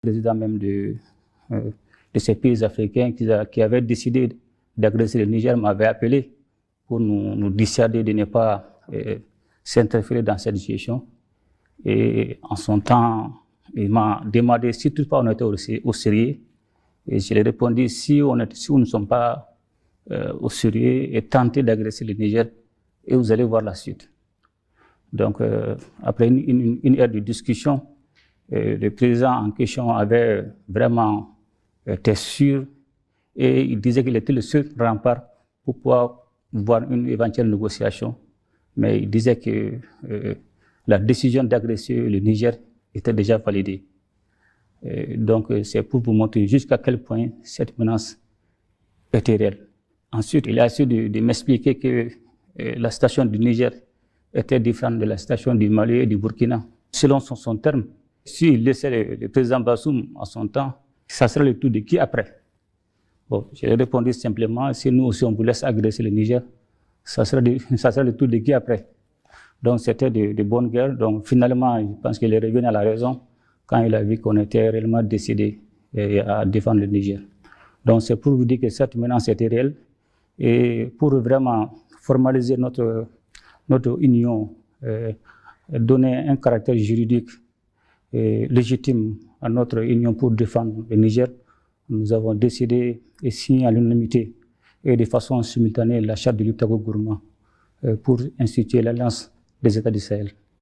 président même de ces pays africains qui avaient décidé d'agresser le Niger m'avait appelé pour nous dissuader de ne pas s'interférer dans cette situation. Et en son temps, il m'a demandé si toutefois on était au sérieux. Et je lui ai répondu, si nous ne sommes pas au sérieux et tenté d'agresser le Niger, et vous allez voir la suite. Donc, après une heure de discussion, le président en question avait vraiment été sûr et il disait qu'il était le seul rempart pour pouvoir voir une éventuelle négociation. Mais il disait que la décision d'agresser le Niger était déjà validée. Donc, c'est pour vous montrer jusqu'à quel point cette menace était réelle. Ensuite, il a essayé de m'expliquer que la situation du Niger était différente de la situation du Mali et du Burkina. Selon son terme, s'il laissait le président Bassoum en son temps, ça serait le tour de qui après? Bon, j'ai répondu simplement, si nous aussi on vous laisse agresser le Niger, ça serait le tour de qui après? Donc c'était de bonne guerre. Donc finalement, je pense qu'il est revenu à la raison quand il a vu qu'on était réellement décidé à défendre le Niger. Donc c'est pour vous dire que cette menace était réelle et pour vraiment formaliser notre union, donner un caractère juridique légitime à notre union pour défendre le Niger, nous avons décidé et signé à l'unanimité et de façon simultanée la charte de l'Iptako Gourma pour instituer l'Alliance des États du Sahel.